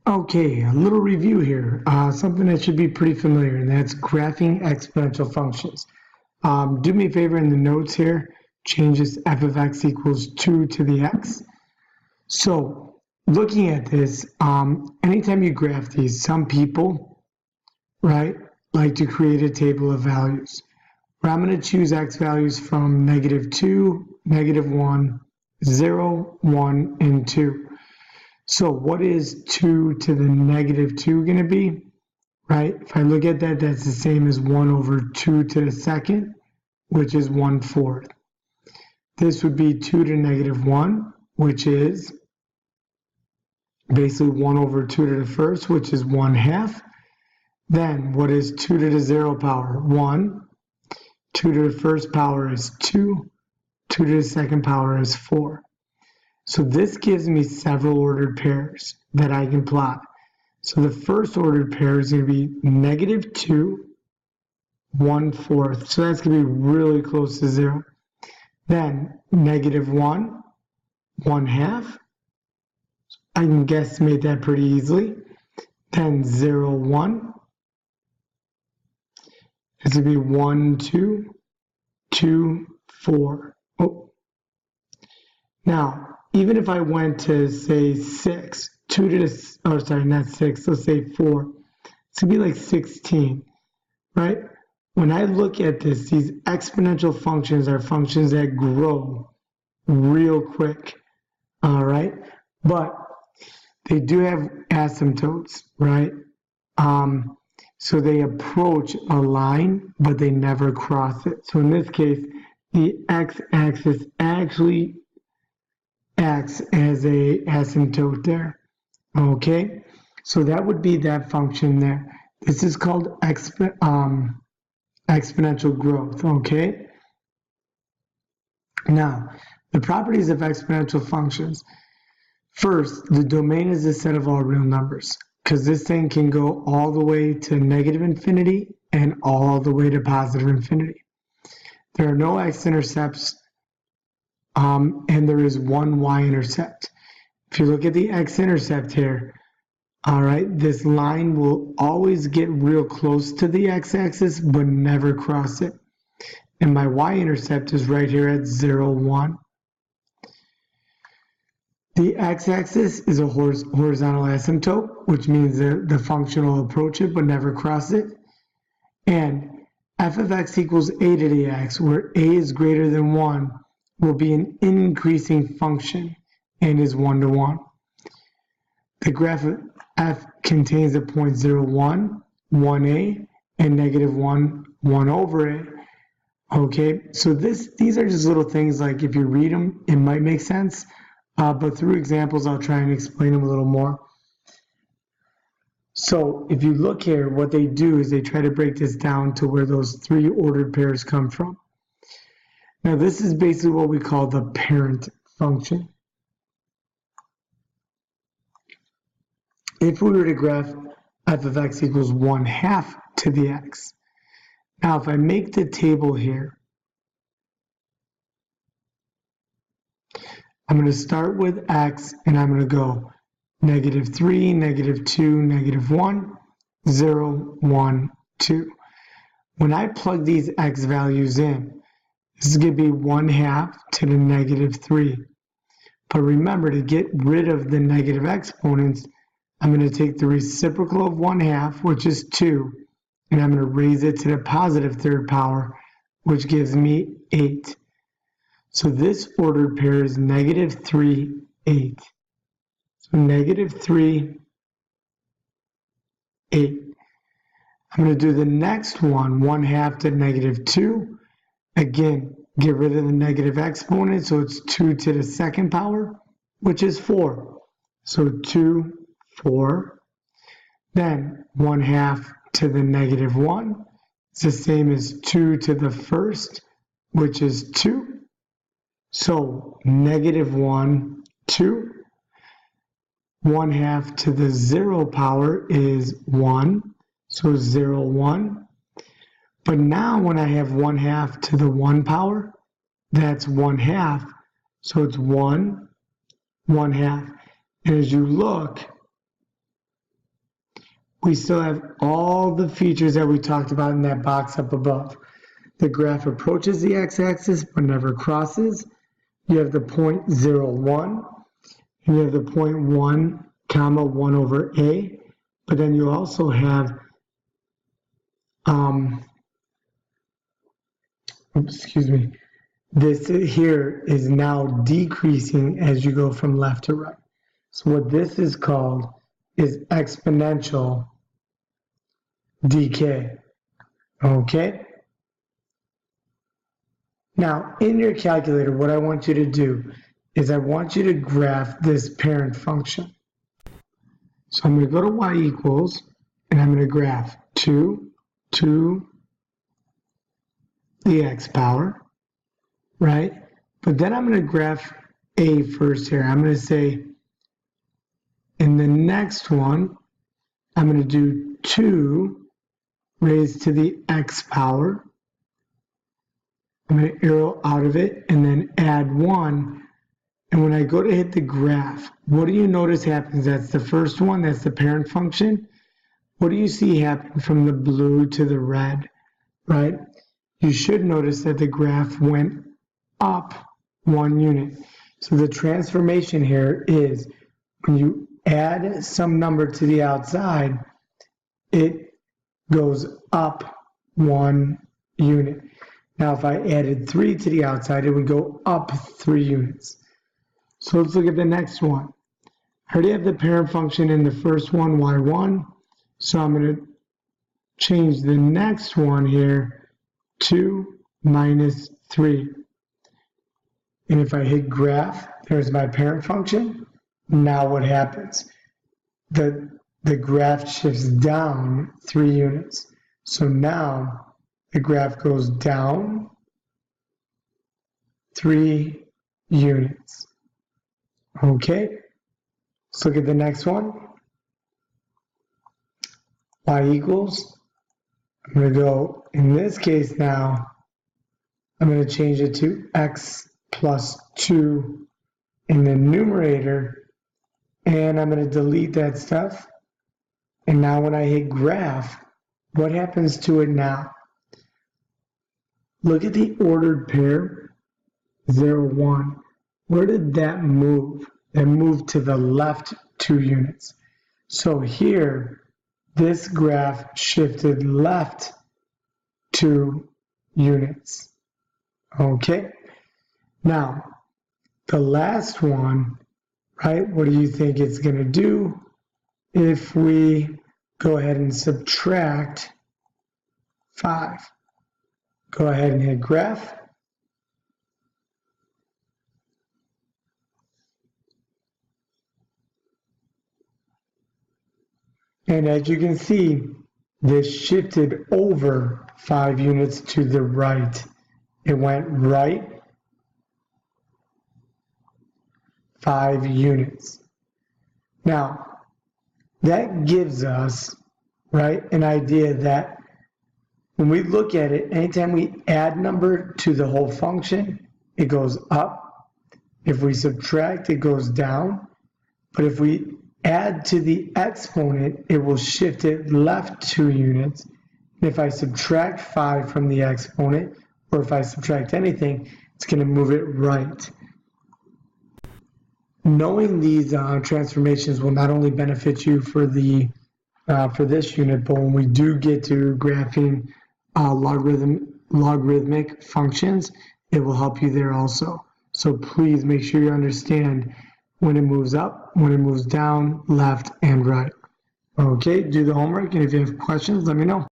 Okay, a little review here. Something that should be pretty familiar, and that's graphing exponential functions. Do me a favor in the notes here, change this f of x equals 2 to the x. So looking at this, anytime you graph these, some people, right, like to create a table of values. Where I'm going to choose x values from -2, -1, 0, 1, and 2. So what is 2 to the -2 going to be, right? If I look at that, that's the same as 1 over 2 to the second, which is 1/4. This would be 2 to -1, which is basically 1 over 2 to the first, which is 1/2. Then what is 2 to the 0 power? 1. 2 to the first power is 2. 2 to the second power is 4. So this gives me several ordered pairs that I can plot. So the first ordered pair is going to be -2, 1/4. So that's going to be really close to 0. Then -1, 1/2. I can guesstimate that pretty easily. Then 0, 1. It's going to be 1, 2, 2, 4. Oh. Now, even if I went to, say, 6, 2 to the, oh, sorry, not 6, let's say 4, it's going to be like 16, right? When I look at this, these exponential functions are functions that grow real quick, all right? But they do have asymptotes, right? So they approach a line, but they never cross it. So in this case, the x-axis actually acts as a asymptote there. Okay, so that would be that function there. This is called exponential growth. Okay, now the properties of exponential functions. First, the domain is a set of all real numbers, because this thing can go all the way to -infinity and all the way to +infinity. There are no x-intercepts, and there is one y-intercept. If you look at the x-intercept here, all right, this line will always get real close to the x-axis, but never cross it. And my y-intercept is right here at 0, 1. The x-axis is a horizontal asymptote, which means the function will approach it but never cross it. And f of x equals a to the x, where a is greater than 1, will be an increasing function and is 1 to 1. The graph of f contains a point 0, 1, 1a, and -1, 1 over a. Okay, so these are just little things, like if you read them, it might make sense. But through examples, I'll try and explain them a little more. So if you look here, what they do is they try to break this down to where those 3 ordered pairs come from. Now this is basically what we call the parent function. If we were to graph f of x equals 1/2 to the x. Now if I make the table here, I'm going to start with x, and I'm going to go -3, -2, -1, 0, 1, 2. When I plug these x values in, this is going to be 1/2 to the -3. But remember, to get rid of the negative exponents, I'm going to take the reciprocal of 1/2, which is 2, and I'm going to raise it to the positive third power, which gives me 8. So this ordered pair is -3, 8. So -3, 8. I'm going to do the next one, 1/2 to -2. Again, get rid of the negative exponent, so it's 2 to the second power, which is 4. So 2, 4. Then 1/2 to the -1. It's the same as 2 to the first, which is 2. So -1, 2. 1/2 to the 0 power is 1. So 0, 1. But now when I have 1/2 to the 1 power, that's 1/2. So it's 1, 1/2. And as you look, we still have all the features that we talked about in that box up above. The graph approaches the x-axis but never crosses. You have the point 0, 1. And you have the point 1, comma 1 over a. But then you also have, this here is now decreasing as you go from left to right. So what this is called is exponential decay. Okay? Now, in your calculator, what I want you to do is I want you to graph this parent function. So I'm going to go to y equals, and I'm going to graph 2 to the x power, right? But then I'm going to graph a first here. I'm going to say, in the next one, I'm going to do 2 raised to the x power. I'm going to arrow out of it and then add 1. And when I go to hit the graph, what do you notice happens? That's the first one, that's the parent function. What do you see happen from the blue to the red, right? You should notice that the graph went up 1 unit. So the transformation here is when you add some number to the outside, it goes up 1 unit. Now, if I added 3 to the outside, it would go up 3 units. So let's look at the next one. I already have the parent function in the first one, y1. So I'm going to change the next one here to minus 3. And if I hit graph, there's my parent function. Now what happens? The graph shifts down 3 units. So now the graph goes down 3 units. Okay, let's look at the next one. Y equals, I'm going to go, in this case now, I'm going to change it to x plus 2 in the numerator, and I'm going to delete that stuff. And now when I hit graph, what happens to it now? Look at the ordered pair, 0, 1. Where did that move? That moved to the left 2 units. So here, this graph shifted left 2 units. Okay? Now, the last one, right, what do you think it's going to do if we go ahead and subtract 5? Go ahead and hit graph. And as you can see, this shifted over 5 units to the right. It went right 5 units. Now, that gives us, right, an idea that when we look at it, anytime we add number to the whole function, it goes up. If we subtract, it goes down. But if we add to the exponent, it will shift it left 2 units. And if I subtract 5 from the exponent, or if I subtract anything, it's going to move it right. Knowing these transformations will not only benefit you for this unit, but when we do get to graphing logarithmic functions, it will help you there also. So please make sure you understand when it moves up, when it moves down, left, and right. Okay, do the homework, and if you have questions, let me know.